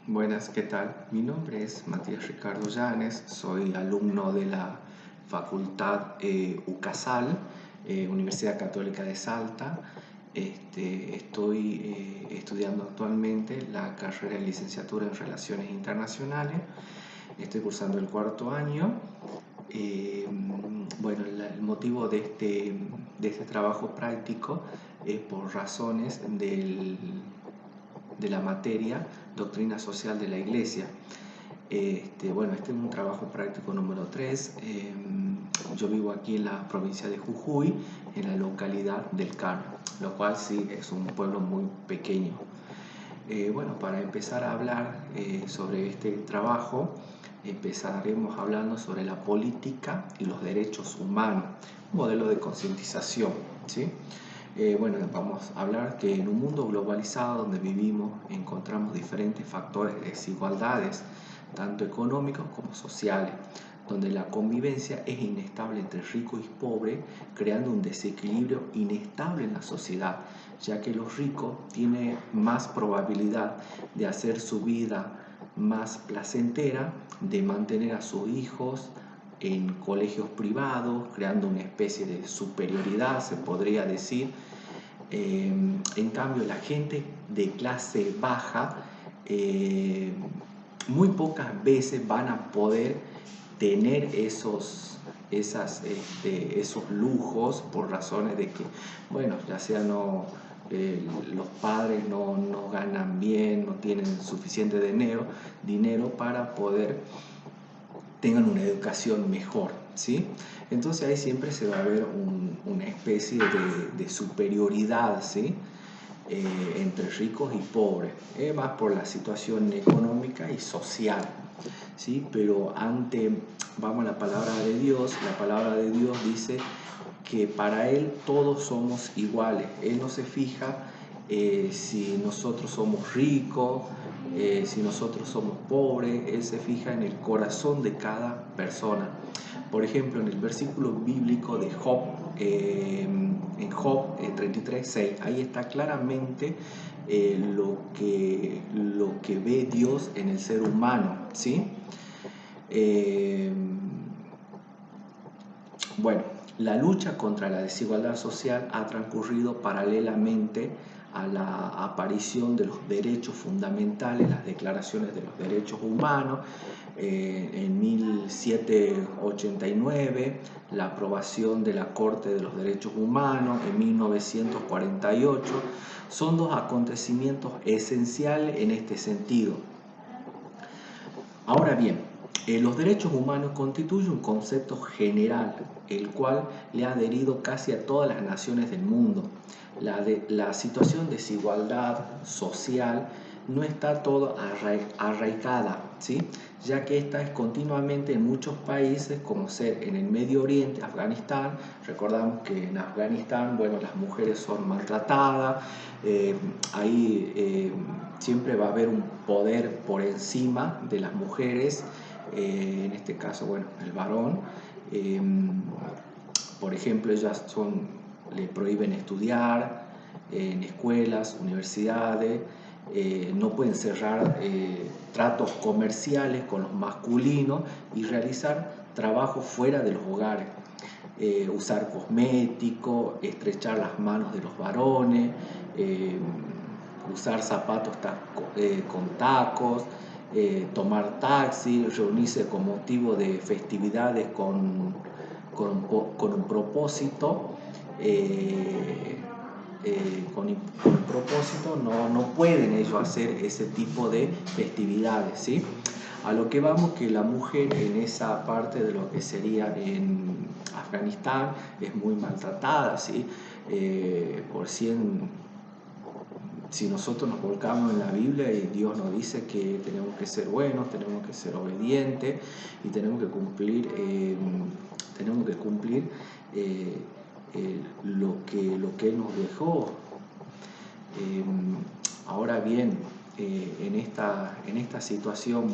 Buenas, ¿qué tal? Mi nombre es Matías Ricardo Llanes, soy alumno de la Facultad UCASAL, Universidad Católica de Salta. Estoy estudiando actualmente la carrera de licenciatura en Relaciones Internacionales. Estoy cursando el cuarto año. Eh, el motivo de este trabajo práctico es por razones de la materia Doctrina Social de la Iglesia. Este es un trabajo práctico número 3. Yo vivo aquí en la provincia de Jujuy, en la localidad del Carmen, lo cual sí es un pueblo muy pequeño. Para empezar a hablar sobre este trabajo, empezaremos hablando sobre la política y los derechos humanos, un modelo de concientización, ¿sí? Vamos a hablar que en un mundo globalizado donde vivimos encontramos diferentes factores de desigualdades, tanto económicos como sociales, donde la convivencia es inestable entre rico y pobre, creando un desequilibrio inestable en la sociedad, ya que los ricos tienen más probabilidad de hacer su vida más placentera, de mantener a sus hijos en colegios privados, creando una especie de superioridad, se podría decir. En cambio, la gente de clase baja muy pocas veces van a poder tener esos lujos por razones de que, ya sea los padres no ganan bien, no tienen suficiente dinero para poder tengan una educación mejor, ¿sí? Entonces ahí siempre se va a ver una especie de superioridad, ¿sí? Entre ricos y pobres, más por la situación económica y social, ¿sí? Pero vamos a la palabra de Dios dice que para Él todos somos iguales. Él no se fija si nosotros somos ricos, si nosotros somos pobres. Él se fija en el corazón de cada persona. Por ejemplo, en el versículo bíblico de Job, en Job 33:6, ahí está claramente lo que ve Dios en el ser humano, ¿sí? La lucha contra la desigualdad social ha transcurrido paralelamente a la aparición de los derechos fundamentales, las declaraciones de los derechos humanos, en 1789, la aprobación de la Corte de los Derechos Humanos en 1948, son dos acontecimientos esenciales en este sentido. Ahora bien, los derechos humanos constituyen un concepto general, el cual le ha adherido casi a todas las naciones del mundo. La situación de desigualdad social no está todo arraigada, ¿sí? Ya que esta es continuamente en muchos países, como ser en el Medio Oriente, Afganistán. Recordamos que en Afganistán, las mujeres son maltratadas, ahí siempre va a haber un poder por encima de las mujeres, en este caso, el varón. Por ejemplo, le prohíben estudiar en escuelas, universidades, no pueden cerrar tratos comerciales con los masculinos y realizar trabajo fuera de los hogares. Usar cosméticos, estrechar las manos de los varones, usar zapatos con tacos, tomar taxi, reunirse con motivo de festividades con un propósito. Con un propósito no pueden ellos hacer ese tipo de festividades, ¿sí? A lo que vamos, que la mujer en esa parte de lo que sería en Afganistán es muy maltratada, ¿sí? Si nosotros nos volcamos en la Biblia, y Dios nos dice que tenemos que ser buenos, tenemos que ser obedientes y tenemos que cumplir lo que Él nos dejó. Ahora bien, en esta situación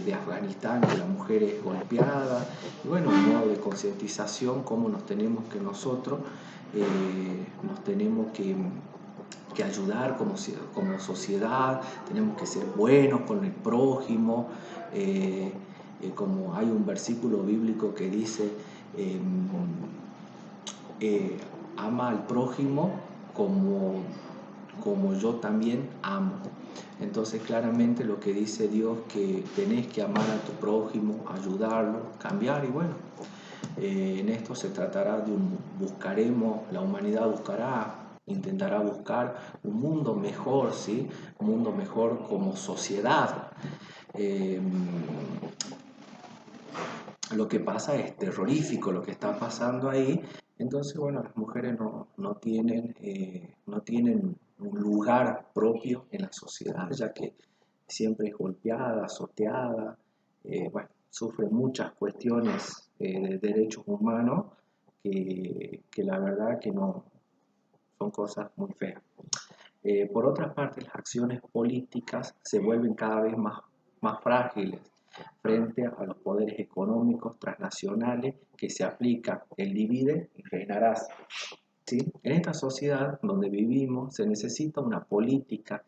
de Afganistán, que la mujer es golpeada, un modo de concientización, cómo nos tenemos que que ayudar como sociedad, tenemos que ser buenos con el prójimo, como hay un versículo bíblico que dice, ama al prójimo como yo también amo. Entonces claramente lo que dice Dios, que tenés que amar a tu prójimo, ayudarlo, cambiar, y bueno, en esto se tratará de buscaremos, la humanidad intentará buscar un mundo mejor, ¿sí? Un mundo mejor como sociedad. Eh, lo que pasa es terrorífico lo que está pasando ahí. Entonces, bueno, las mujeres no tienen un lugar propio en la sociedad, ya que siempre es golpeada, azoteada, bueno, sufre muchas cuestiones de derechos humanos que la verdad que no son cosas muy feas. Por otra parte, las acciones políticas se vuelven cada vez más frágiles frente a los poderes económicos transnacionales que se aplica el divide y reinarás. ¿Sí? En esta sociedad donde vivimos se necesita una política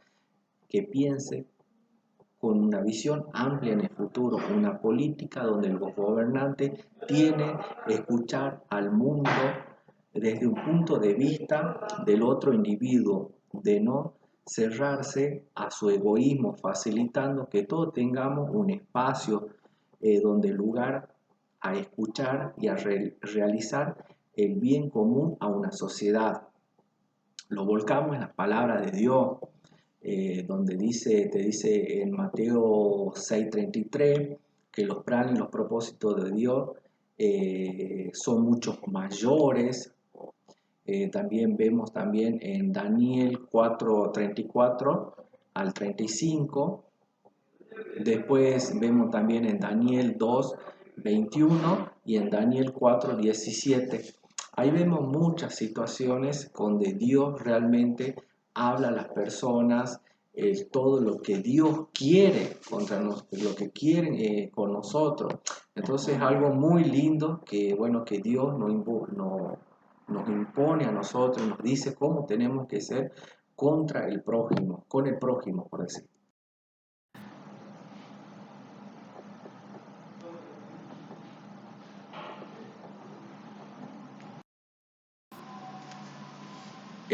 que piense con una visión amplia en el futuro, una política donde los gobernantes tienen que escuchar al mundo desde un punto de vista del otro individuo, de no cerrarse a su egoísmo, facilitando que todos tengamos un espacio donde lugar a escuchar y a realizar el bien común a una sociedad. Lo volcamos en la palabra de Dios, donde te dice en Mateo 6:33 que los planes y los propósitos de Dios son muchos mayores. También vemos también en Daniel 4:34 al 35. Después vemos también en Daniel 2:21 y en Daniel 4:17. Ahí vemos muchas situaciones donde Dios realmente habla a las personas, todo lo que Dios quiere lo que quiere con nosotros. Entonces es algo muy lindo que, bueno, que Dios nos impone a nosotros, nos dice cómo tenemos que ser contra el prójimo, con el prójimo, por decir.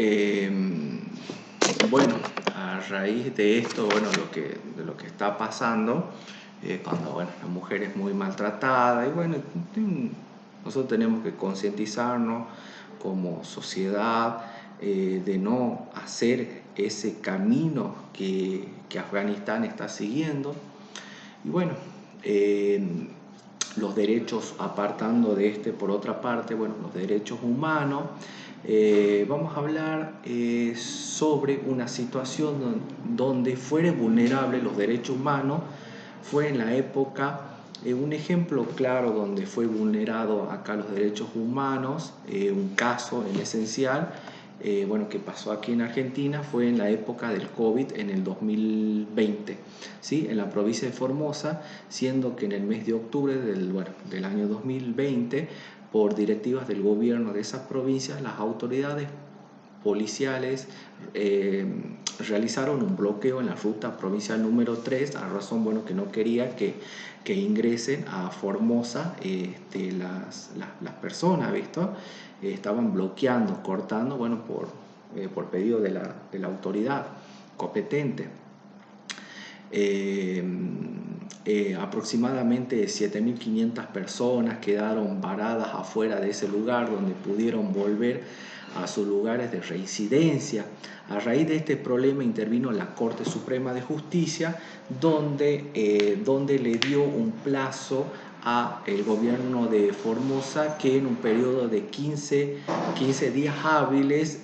Eh, bueno, a raíz de esto, bueno, de lo que está pasando, cuando bueno, la mujer es muy maltratada, y bueno, nosotros tenemos que concientizarnos como sociedad de no hacer ese camino que Afganistán está siguiendo. Y bueno, los derechos, apartando de por otra parte, bueno, los derechos humanos, vamos a hablar sobre una situación donde fueron vulnerables los derechos humanos. Fue en la época, un ejemplo claro donde fue vulnerado acá los derechos humanos, un caso en esencial, bueno, que pasó aquí en Argentina, fue en la época del COVID en el 2020, ¿sí? En la provincia de Formosa, siendo que en el mes de octubre del año 2020, por directivas del gobierno de esas provincias, las autoridades policiales realizaron un bloqueo en la ruta provincial número 3, a razón, bueno, que no quería que ingresen a Formosa las personas, ¿visto? Estaban bloqueando, cortando, bueno, por pedido de la autoridad competente. Aproximadamente 7.500 personas quedaron varadas afuera de ese lugar, donde pudieron volver a sus lugares de residencia. A raíz de este problema intervino la Corte Suprema de Justicia, donde le dio un plazo al gobierno de Formosa que en un periodo de 15 días hábiles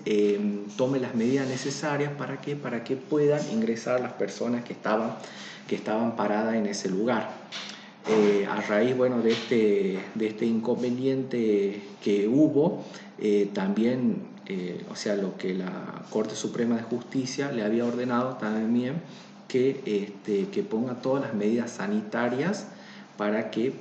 tome las medidas necesarias para que puedan ingresar las personas que estaban paradas en ese lugar. A raíz, bueno, de este inconveniente que hubo, también, o sea, lo que la Corte Suprema de Justicia le había ordenado también que ponga todas las medidas sanitarias para que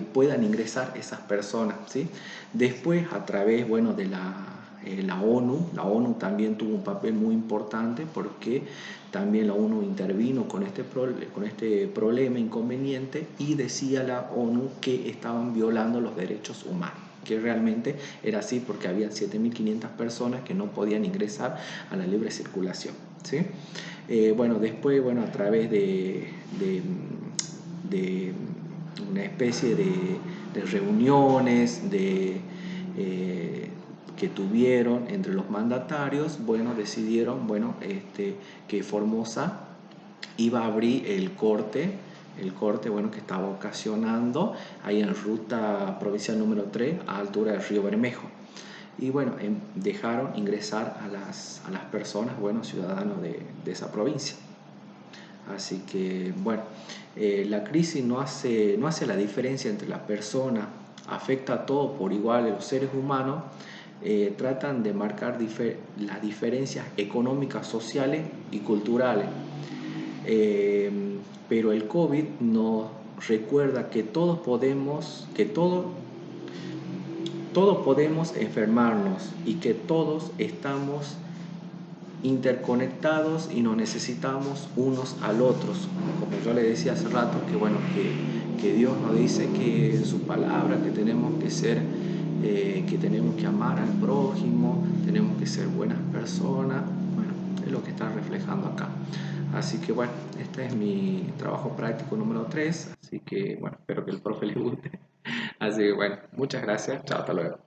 puedan ingresar esas personas, ¿sí? Después, a través, bueno, la ONU. La ONU también tuvo un papel muy importante porque también la ONU intervino con este problema inconveniente y decía la ONU que estaban violando los derechos humanos, que realmente era así porque había 7.500 personas que no podían ingresar a la libre circulación, ¿sí? Bueno, después, bueno, a través de una especie de reuniones que tuvieron entre los mandatarios, bueno, decidieron, bueno, que Formosa iba a abrir el corte, bueno, que estaba ocasionando ahí en ruta provincial número 3 a altura del río Bermejo. Y bueno, dejaron ingresar a las personas, bueno, ciudadanos de esa provincia. Así que, bueno, la crisis no hace la diferencia entre la persona, afecta a todos por igual, los seres humanos tratan de marcar las diferencias económicas, sociales y culturales. Pero el COVID nos recuerda que todos podemos enfermarnos y que todos estamos interconectados y nos necesitamos unos al otros. Como yo le decía hace rato, que bueno, que Dios nos dice que en su palabra que tenemos que ser, que tenemos que amar al prójimo, tenemos que ser buenas personas. Bueno, es lo que está reflejando acá. Así que bueno, este es mi trabajo práctico número 3, así que bueno, espero que el profe le guste. Así que bueno, muchas gracias, chao, hasta luego.